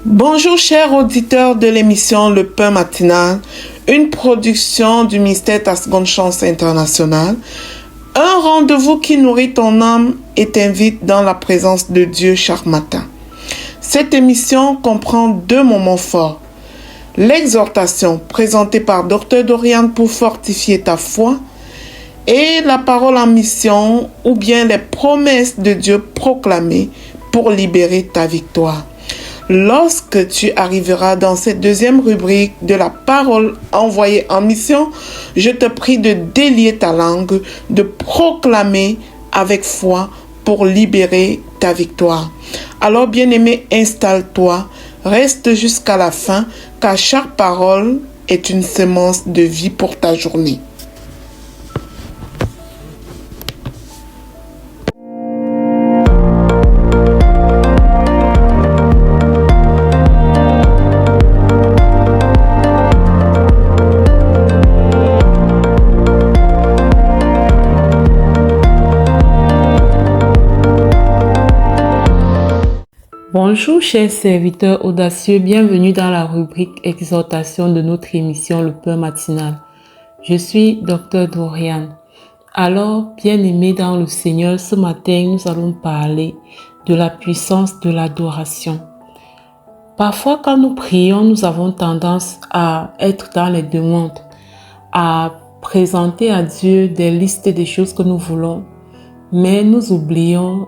Bonjour chers auditeurs de l'émission Le Pain Matinal, une production du ministère Ta Seconde Chance International, un rendez-vous qui nourrit ton âme et t'invite dans la présence de Dieu chaque matin. Cette émission comprend 2 moments forts. L'exhortation présentée par Dr Dorian pour fortifier ta foi et la parole en mission ou bien les promesses de Dieu proclamées pour libérer ta victoire. Lorsque tu arriveras dans cette 2e rubrique de la parole envoyée en mission, je te prie de délier ta langue, de proclamer avec foi pour libérer ta victoire. Alors, bien-aimé, installe-toi, reste jusqu'à la fin, car chaque parole est une semence de vie pour ta journée. Bonjour chers serviteurs audacieux, bienvenue dans la rubrique exhortation de notre émission Le Pain Matinal. Je suis Dr Dorian. Alors, bien-aimés dans le Seigneur, ce matin nous allons parler de la puissance de l'adoration. Parfois quand nous prions, nous avons tendance à être dans les demandes, à présenter à Dieu des listes des choses que nous voulons, mais nous oublions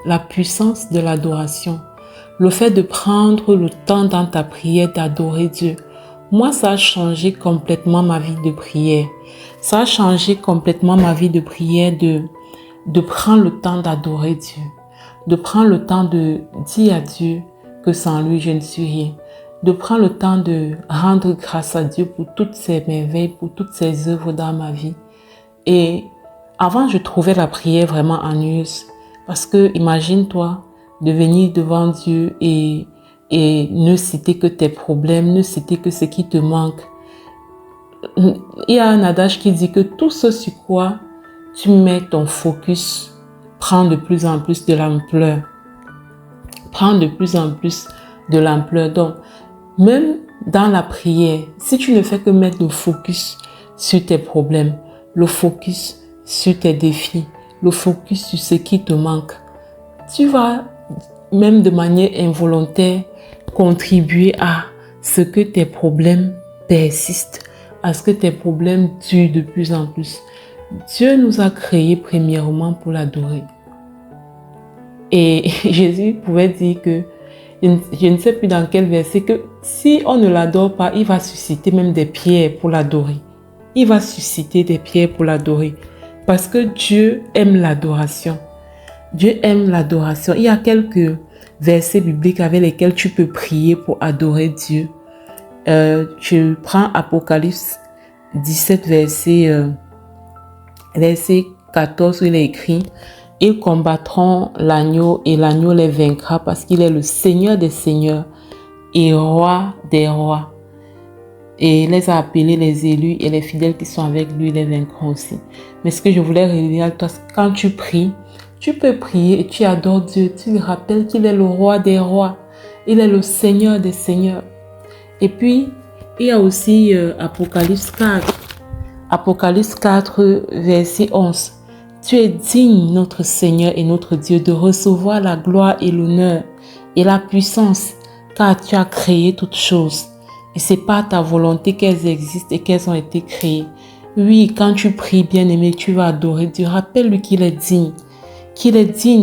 la puissance de l'adoration. Le fait de prendre le temps dans ta prière d'adorer Dieu. Moi, ça a changé complètement ma vie de prière. Ça a changé complètement ma vie de prière de prendre le temps d'adorer Dieu. De prendre le temps de dire à Dieu que sans lui, je ne suis rien. De prendre le temps de rendre grâce à Dieu pour toutes ses merveilles, pour toutes ses œuvres dans ma vie. Et avant, je trouvais la prière vraiment ennuyeuse. Parce que, imagine-toi, de venir devant Dieu et ne citer que tes problèmes, ne citer que ce qui te manque. Il y a un adage qui dit que tout ce sur quoi tu mets ton focus prend de plus en plus de l'ampleur. Prend de plus en plus de l'ampleur. Donc, même dans la prière, si tu ne fais que mettre le focus sur tes problèmes, le focus sur tes défis, le focus sur ce qui te manque, tu vas même de manière involontaire contribuer à ce que tes problèmes persistent, à ce que tes problèmes durent de plus en plus. Dieu nous a créés premièrement pour l'adorer. Et Jésus pouvait dire que, je ne sais plus dans quel verset, que si on ne l'adore pas, il va susciter même des pierres pour l'adorer. Il va susciter des pierres pour l'adorer. Parce que Dieu aime l'adoration. Dieu aime l'adoration. Il y a quelques versets bibliques avec lesquels tu peux prier pour adorer Dieu. Tu prends Apocalypse 17, verset 14, où il est écrit « Ils combattront l'agneau et l'agneau les vaincra parce qu'il est le Seigneur des seigneurs et roi des rois. » Et il les a appelés les élus et les fidèles qui sont avec lui les vaincront aussi. Mais ce que je voulais révéler à toi, c'est que quand tu pries, tu peux prier et tu adores Dieu. Tu lui rappelles qu'il est le roi des rois. Il est le Seigneur des seigneurs. Et puis, il y a aussi Apocalypse 4. Apocalypse 4, verset 11. Tu es digne, notre Seigneur et notre Dieu, de recevoir la gloire et l'honneur et la puissance, car tu as créé toutes choses. Et c'est par ta volonté qu'elles existent et qu'elles ont été créées. Oui, quand tu pries, bien-aimé, tu vas adorer Dieu. Rappelle-lui qu'il est digne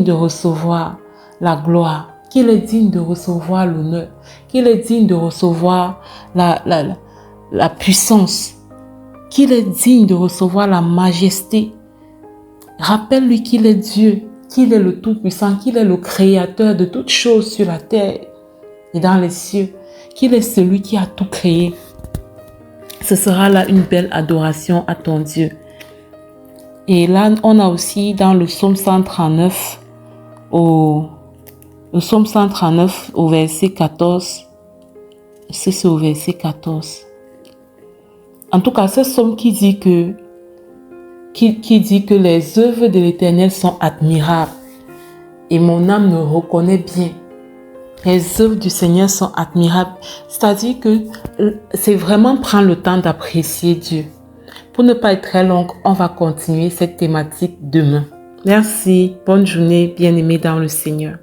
de recevoir la gloire, qu'il est digne de recevoir l'honneur, qu'il est digne de recevoir la puissance, qu'il est digne de recevoir la majesté. Rappelle-lui qu'il est Dieu, qu'il est le Tout-Puissant, qu'il est le Créateur de toutes choses sur la terre et dans les cieux, qu'il est celui qui a tout créé. Ce sera là une belle adoration à ton Dieu. Et là, on a aussi dans le psaume 139, au verset 14, c'est au verset 14. En tout cas, ce psaume qui dit que les œuvres de l'Éternel sont admirables et mon âme le reconnaît bien. Les œuvres du Seigneur sont admirables. C'est-à-dire que c'est vraiment prendre le temps d'apprécier Dieu. Pour ne pas être très longue, on va continuer cette thématique demain. Merci. Bonne journée, bien-aimés dans le Seigneur.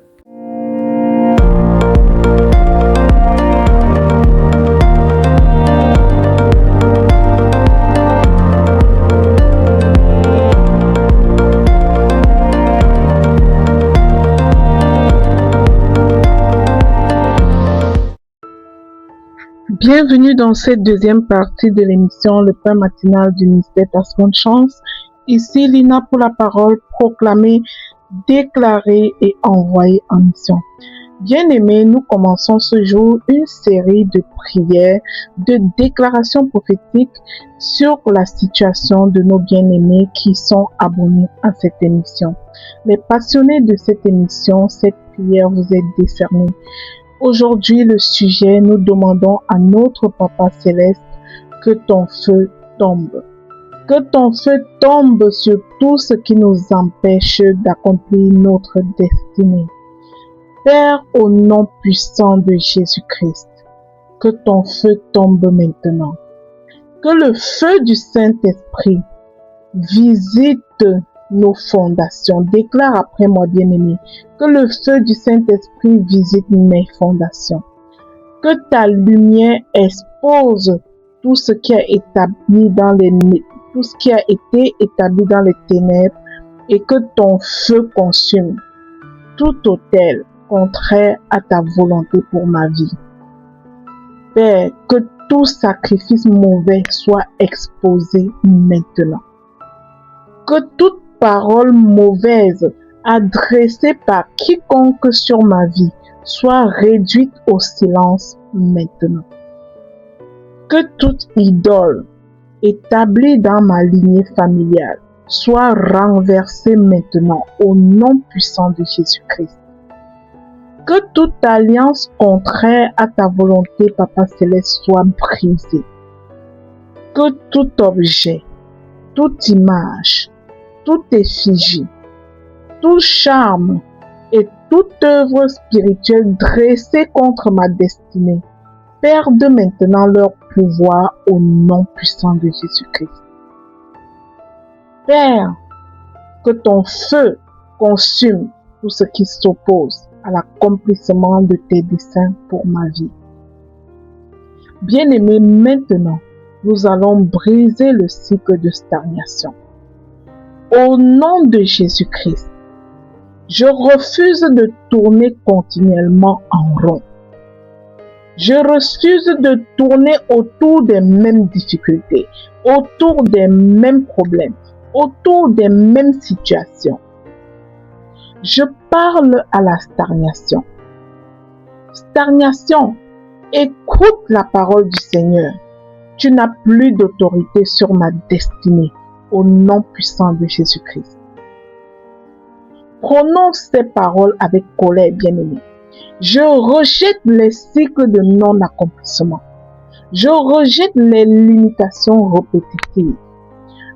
Bienvenue dans cette deuxième partie de l'émission Le pain matinal du ministère Ta Seconde Chance. Ici Lina pour la parole, proclamée, déclarée et envoyée en mission. Bien-aimés, nous commençons ce jour une série de prières, de déclarations prophétiques sur la situation de nos bien-aimés qui sont abonnés à cette émission. Les passionnés de cette émission, cette prière vous est décernée. Aujourd'hui, le sujet, nous demandons à notre Papa Céleste que ton feu tombe. Que ton feu tombe sur tout ce qui nous empêche d'accomplir notre destinée. Père, au nom puissant de Jésus-Christ, que ton feu tombe maintenant. Que le feu du Saint-Esprit visite nos fondations. Déclare après moi, bien-aimé, que le feu du Saint-Esprit visite mes fondations. Que ta lumière expose tout ce qui a été établi dans les ténèbres et que ton feu consume tout autel contraire à ta volonté pour ma vie. Père, que tout sacrifice mauvais soit exposé maintenant. Que toute parole mauvaise adressée par quiconque sur ma vie soit réduite au silence maintenant. Que toute idole établie dans ma lignée familiale soit renversée maintenant au nom puissant de Jésus-Christ. Que toute alliance contraire à ta volonté, Papa Céleste, soit brisée. Que tout objet, toute image, toute effigie, tout charme et toute œuvre spirituelle dressée contre ma destinée perdent maintenant leur pouvoir au nom puissant de Jésus-Christ. Père, que ton feu consume tout ce qui s'oppose à l'accomplissement de tes desseins pour ma vie. Bien-aimés, maintenant, nous allons briser le cycle de stagnation. Au nom de Jésus-Christ, je refuse de tourner continuellement en rond. Je refuse de tourner autour des mêmes difficultés, autour des mêmes problèmes, autour des mêmes situations. Je parle à la stagnation. Stagnation, écoute la parole du Seigneur. Tu n'as plus d'autorité sur ma destinée. Au nom puissant de Jésus-Christ. Prononce ces paroles avec colère, bien-aimé. Je rejette les cycles de non-accomplissement. Je rejette les limitations répétitives.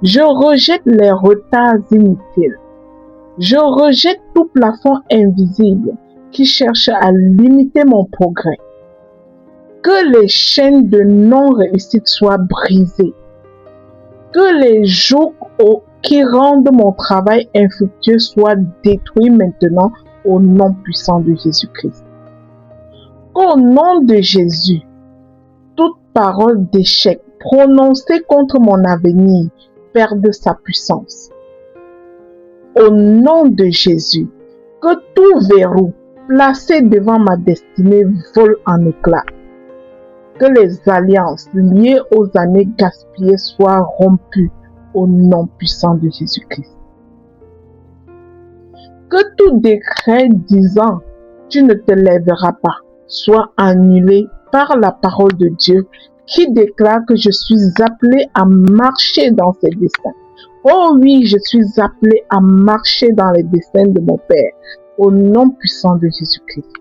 Je rejette les retards inutiles. Je rejette tout plafond invisible qui cherche à limiter mon progrès. Que les chaînes de non-réussite soient brisées. Que les jougs qui rendent mon travail infructueux soient détruits maintenant au nom puissant de Jésus-Christ. Au nom de Jésus, toute parole d'échec prononcée contre mon avenir perde sa puissance. Au nom de Jésus, que tout verrou placé devant ma destinée vole en éclats. Que les alliances liées aux années gaspillées soient rompues au nom puissant de Jésus-Christ. Que tout décret disant « tu ne te lèveras pas » soit annulé par la parole de Dieu qui déclare que je suis appelé à marcher dans ses desseins. Oh oui, je suis appelé à marcher dans les desseins de mon Père au nom puissant de Jésus-Christ.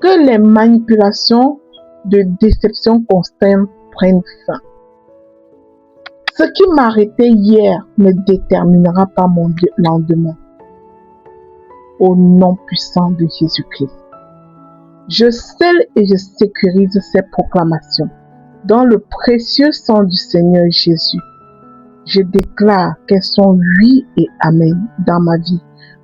Que les manipulations de déception constante prennent fin. Ce qui m'arrêtait hier ne déterminera pas mon lendemain. Au nom puissant de Jésus-Christ. Je scelle et je sécurise ces proclamations dans le précieux sang du Seigneur Jésus. Je déclare qu'elles sont oui et amen dans ma vie.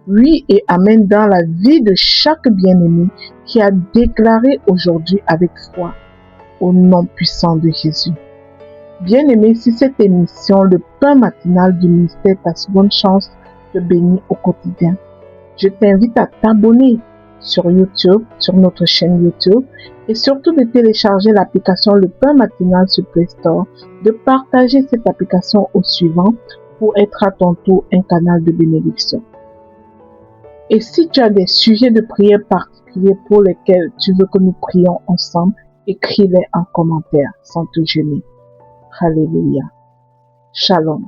Oui et amen dans la vie de chaque bien-aimé qui a déclaré aujourd'hui avec foi au nom puissant de Jésus. Bien-aimé, si cette émission, le pain matinal du ministère Ta Seconde Chance, te bénit au quotidien, je t'invite à t'abonner sur YouTube, sur notre chaîne YouTube, et surtout de télécharger l'application Le Pain Matinal sur Play Store, de partager cette application au suivant pour être à ton tour un canal de bénédiction. Et si tu as des sujets de prière particuliers pour lesquels tu veux que nous prions ensemble, écris-les en commentaire sans te gêner. Alléluia. Shalom.